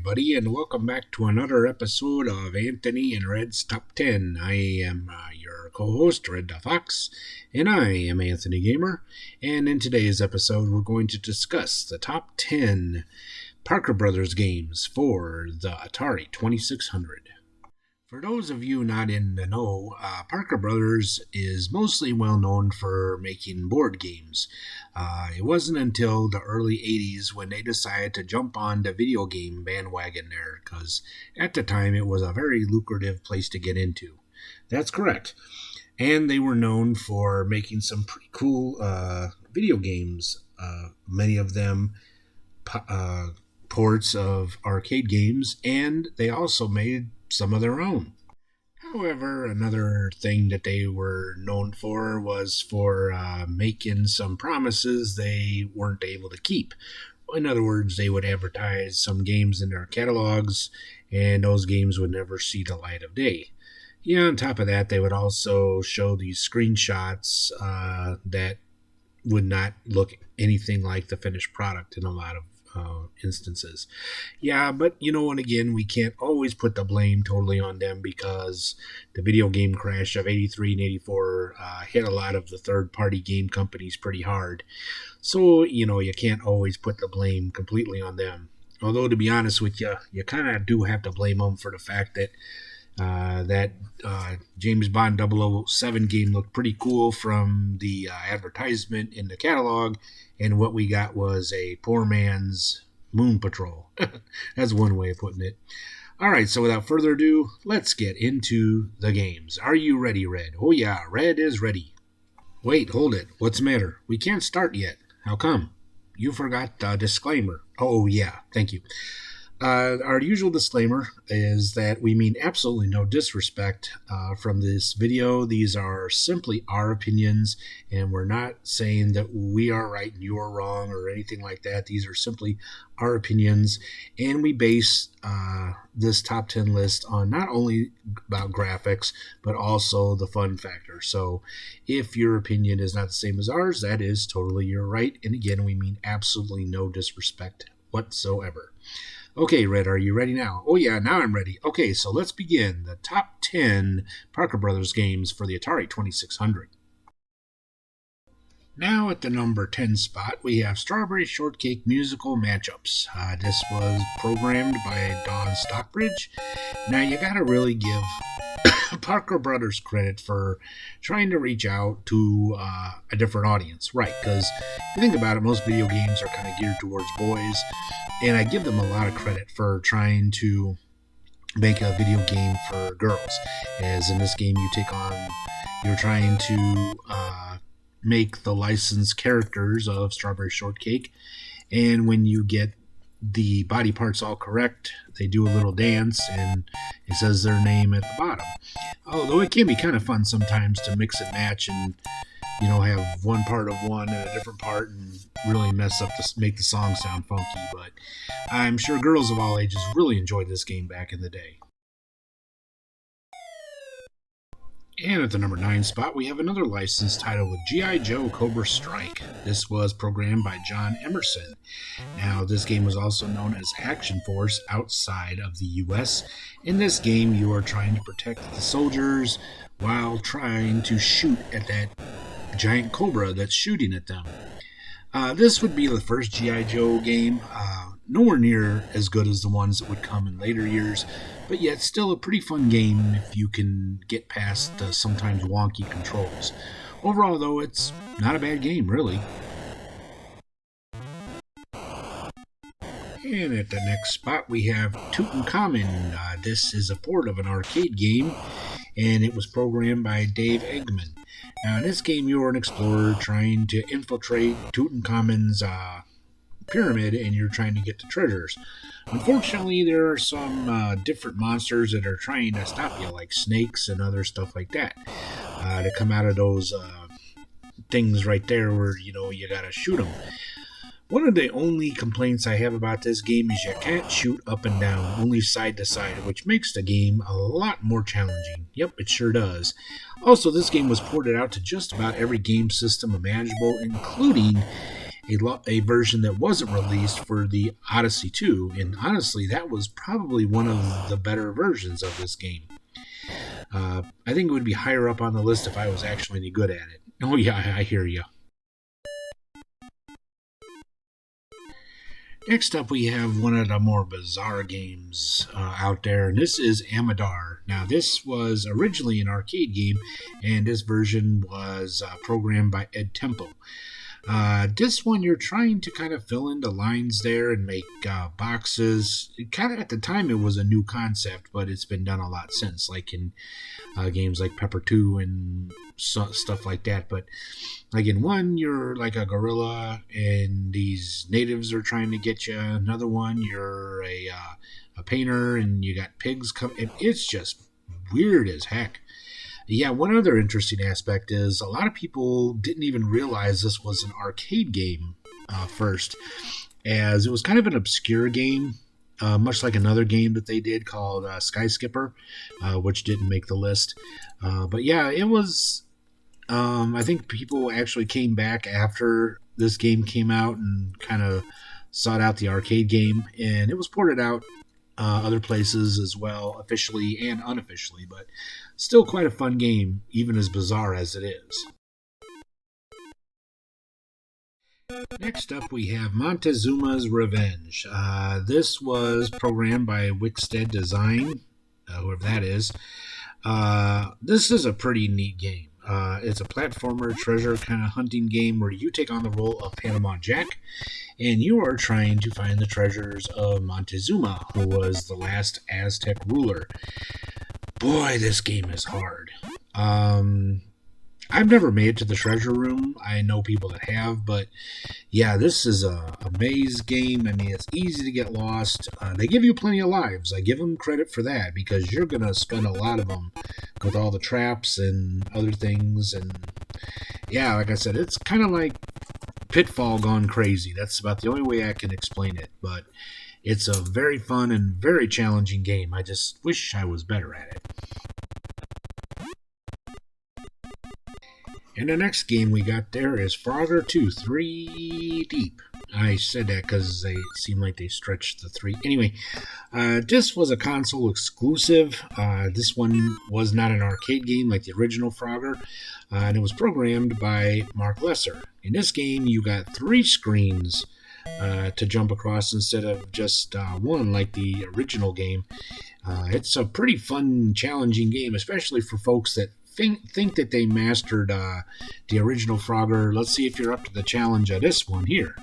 everybody, and welcome back to another episode of Anthony and Red's Top 10. I am your co-host, Red the Fox, and I am Anthony Gamer. And in today's episode, we're going to discuss the top 10 Parker Brothers games for the Atari 2600. For those of you not in the know, Parker Brothers is mostly well known for making board games. It wasn't until the early 80s when they decided to jump on the video game bandwagon there, because at the time it was a very lucrative place to get into. That's correct. And they were known for making some pretty cool video games, many of them ports of arcade games, and they also made some of their own. However, another thing that they were known for was for making some promises they weren't able to keep. In other words, they would advertise some games in their catalogs, and those games would never see the light of day. Yeah, on top of that, they would also show these screenshots that would not look anything like the finished product in a lot of instances. Yeah, but and again, we can't always put the blame totally on them because the video game crash of 83 and 84 hit a lot of the third-party game companies pretty hard. So, you can't always put the blame completely on them. Although, to be honest with you, you kind of do have to blame them for the fact that James Bond 007 game looked pretty cool from the advertisement in the catalog, and what we got was a poor man's Moon Patrol. That's one way of putting it. Alright, so without further ado, let's get into the games. Are you ready, Red? Oh yeah, Red is ready. Wait, hold it. What's the matter? We can't start yet. How come? You forgot the disclaimer. Oh yeah, thank you. Our usual disclaimer is that we mean absolutely no disrespect from this video. These are simply our opinions, and we're not saying that we are right and you are wrong or anything like that. These are simply our opinions, and we base this top 10 list on not only about graphics, but also the fun factor. So if your opinion is not the same as ours, that is totally your right. And again, we mean absolutely no disrespect whatsoever. Okay, Red, are you ready now? Oh yeah, now I'm ready. Okay, so let's begin the top 10 Parker Brothers games for the Atari 2600. Now at the number 10 spot, we have Strawberry Shortcake Musical Matchups. This was programmed by Don Stockbridge. Now you gotta really give Parker Brothers credit for trying to reach out to a different audience, right? Because if you think about it, most video games are kind of geared towards boys, and I give them a lot of credit for trying to make a video game for girls. As in this game, you're trying to make the licensed characters of Strawberry Shortcake, and when you get the body parts all correct, they do a little dance and it says their name at the bottom. Although it can be kind of fun sometimes to mix and match and have one part of one and a different part and really make the song sound funky, but I'm sure girls of all ages really enjoyed this game back in the day. And at the number 9 spot, we have another licensed title with G.I. Joe Cobra Strike. This was programmed by John Emerson. Now, this game was also known as Action Force outside of the U.S. In this game, you are trying to protect the soldiers while trying to shoot at that giant cobra that's shooting at them. This would be the first G.I. Joe game, nowhere near as good as the ones that would come in later years, but yet still a pretty fun game if you can get past the sometimes wonky controls. Overall, though, it's not a bad game, really. And at the next spot, we have Tutankhamun. This is a port of an arcade game, and it was programmed by Dave Eggman. Now, in this game, you are an explorer trying to infiltrate Tutankhamun's pyramid, and you're trying to get the treasures. Unfortunately, there are some different monsters that are trying to stop you, like snakes and other stuff like that, to come out of those things right there where, you gotta shoot them. One of the only complaints I have about this game is you can't shoot up and down, only side to side, which makes the game a lot more challenging. Yep, it sure does. Also, this game was ported out to just about every game system imaginable, including a version that wasn't released for the Odyssey 2, and honestly, that was probably one of the better versions of this game. I think it would be higher up on the list if I was actually any good at it. Oh yeah, I hear you. Next up, we have one of the more bizarre games out there, and this is Amadar. Now, this was originally an arcade game, and this version was programmed by Ed Temple. This one, you're trying to kind of fill in the lines there and make boxes. Kind of at the time, it was a new concept, but it's been done a lot since, like in games like Pepper 2 and stuff like that. But like in one, you're like a gorilla, and these natives are trying to get you. Another one, you're a painter, and you got pigs coming. It's just weird as heck. Yeah, one other interesting aspect is a lot of people didn't even realize this was an arcade game first, as it was kind of an obscure game, much like another game that they did called Sky Skipper, which didn't make the list. But yeah, it was. I think people actually came back after this game came out and kind of sought out the arcade game, and it was ported out other places as well, officially and unofficially, but still quite a fun game, even as bizarre as it is. Next up, we have Montezuma's Revenge. This was programmed by Wickstead Design, whoever that is. This is a pretty neat game. It's a platformer treasure kind of hunting game where you take on the role of Panama Jack, and you are trying to find the treasures of Montezuma, who was the last Aztec ruler. Boy, this game is hard. I've never made it to the treasure room. I know people that have, but yeah, this is a maze game. I mean, it's easy to get lost. They give you plenty of lives. I give them credit for that because you're going to spend a lot of them with all the traps and other things. And yeah, like I said, it's kind of like Pitfall gone crazy. That's about the only way I can explain it, but it's a very fun and very challenging game. I just wish I was better at it. And the next game we got there is Frogger 2, 3 Deep. I said that because they seem like they stretched the 3. Anyway, this was a console exclusive. This one was not an arcade game like the original Frogger, and it was programmed by Mark Lesser. In this game, you got 3 screens to jump across instead of just one like the original game. It's a pretty fun, challenging game, especially for folks that think that they mastered the original Frogger. Let's see if you're up to the challenge of this one here.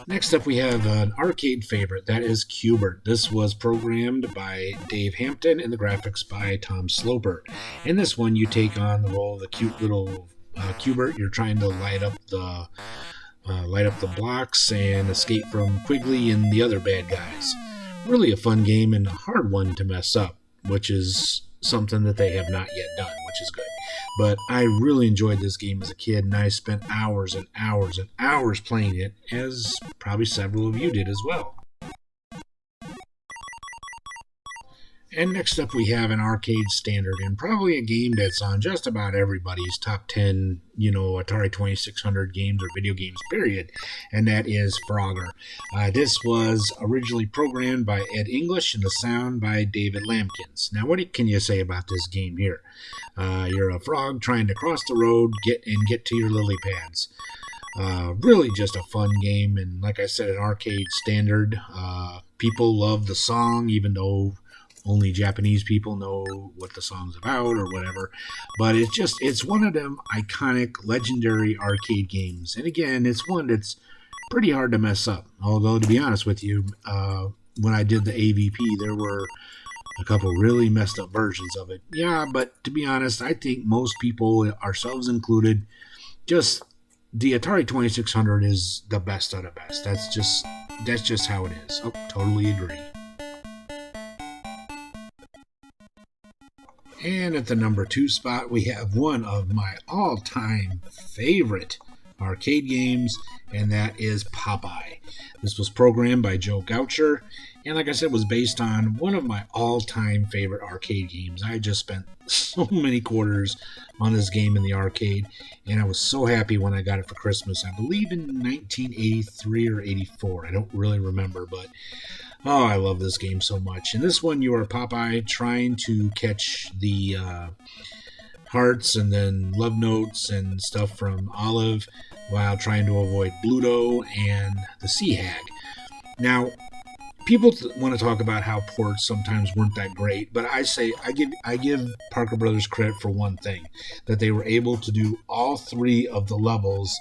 Next up, we have an arcade favorite. That is Q*bert. This was programmed by Dave Hampton and the graphics by Tom Sloper. In this one, you take on the role of the cute little Q*bert. You're trying to light up the blocks and escape from Quigley and the other bad guys. Really a fun game and a hard one to mess up, which is something that they have not yet done, which is good. But I really enjoyed this game as a kid, and I spent hours and hours and hours playing it, as probably several of you did as well. And next up, we have an arcade standard, and probably a game that's on just about everybody's top 10, Atari 2600 games or video games, period, and that is Frogger. This was originally programmed by Ed English and the sound by David Lampkins. Now, what can you say about this game here? You're a frog trying to cross the road, get to your lily pads. Really just a fun game, and like I said, an arcade standard. People love the song, even though only Japanese people know what the song's about or whatever. But it's one of them iconic, legendary arcade games. And again, it's one that's pretty hard to mess up. Although, to be honest with you, when I did the AVP, there were a couple really messed up versions of it. Yeah, but to be honest, I think most people, ourselves included, just the Atari 2600 is the best of the best. That's just how it is. Oh, totally agree. And at the number 2 spot, we have one of my all-time favorite arcade games, and that is Popeye. This was programmed by Joe Goucher, and like I said, was based on one of my all-time favorite arcade games. I just spent so many quarters on this game in the arcade, and I was so happy when I got it for Christmas. I believe in 1983 or 84. I don't really remember, but oh, I love this game so much. In this one, you are Popeye trying to catch the hearts and then love notes and stuff from Olive while trying to avoid Bluto and the Sea Hag. Now, people want to talk about how ports sometimes weren't that great, but I give Parker Brothers credit for one thing, that they were able to do all three of the levels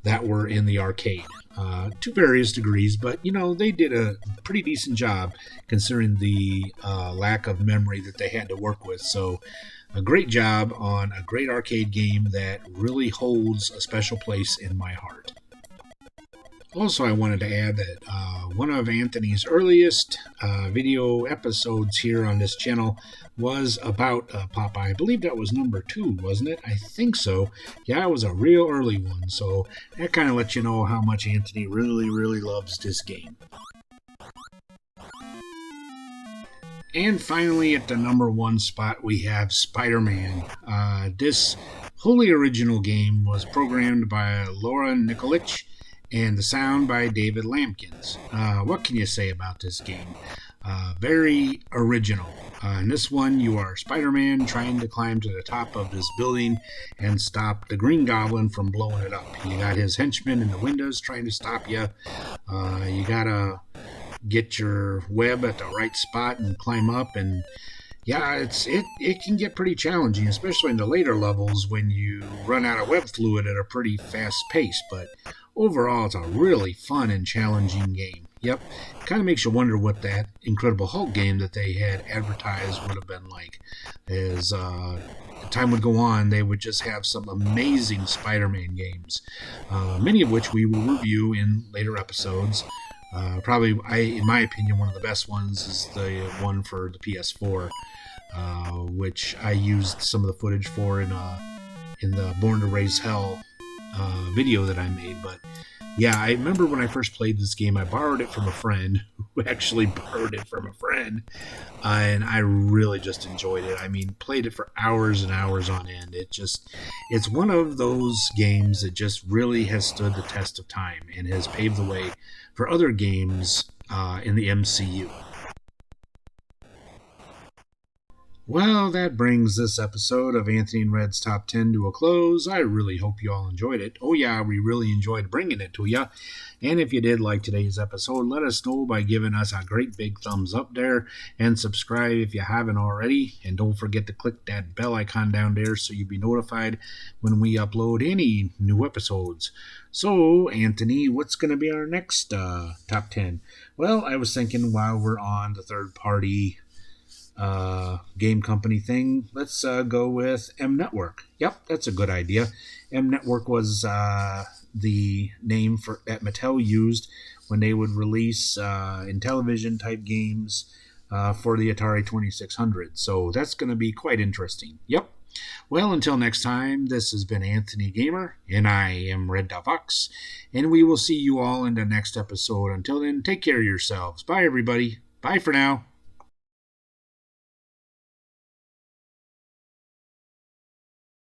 that were in the arcade. To various degrees, but they did a pretty decent job considering the lack of memory that they had to work with. So a great job on a great arcade game that really holds a special place in my heart. Also, I wanted to add that one of Anthony's earliest video episodes here on this channel was about Popeye. I believe that was number 2, wasn't it? I think so. Yeah, it was a real early one, so that kind of lets you know how much Anthony really, really loves this game. And finally, at the number 1 spot, we have Spider-Man. This wholly original game was programmed by Laura Nikolic, and the sound by David Lampkins. What can you say about this game? Very original. In this one, you are Spider-Man trying to climb to the top of this building and stop the Green Goblin from blowing it up. You got his henchmen in the windows trying to stop you. You gotta get your web at the right spot and climb up, and yeah, it can get pretty challenging, especially in the later levels when you run out of web fluid at a pretty fast pace, but overall, it's a really fun and challenging game. Yep, kind of makes you wonder what that Incredible Hulk game that they had advertised would have been like. As time would go on, they would just have some amazing Spider-Man games, many of which we will review in later episodes. Probably, in my opinion, one of the best ones is the one for the PS4, which I used some of the footage for in the Born to Raise Hell video that I made. But yeah, I remember when I first played this game, I borrowed it from a friend who actually borrowed it from a friend, and I really just enjoyed it. I mean, played it for hours and hours on end. It's one of those games that just really has stood the test of time and has paved the way for other games in the MCU. Well, that brings this episode of Anthony and Red's Top 10 to a close. I really hope you all enjoyed it. Oh yeah, we really enjoyed bringing it to you. And if you did like today's episode, let us know by giving us a great big thumbs up there, and subscribe if you haven't already. And don't forget to click that bell icon down there so you'll be notified when we upload any new episodes. So, Anthony, what's going to be our next Top 10? Well, I was thinking while we're on the third-party game company thing, let's go with M Network. Yep, that's a good idea. M Network was the name that Mattel used when they would release Intellivision type games for the Atari 2600. So that's going to be quite interesting. Yep. Well, until next time, this has been Anthony Gamer, and I am Red Fox, and we will see you all in the next episode. Until then, take care of yourselves. Bye, everybody. Bye for now.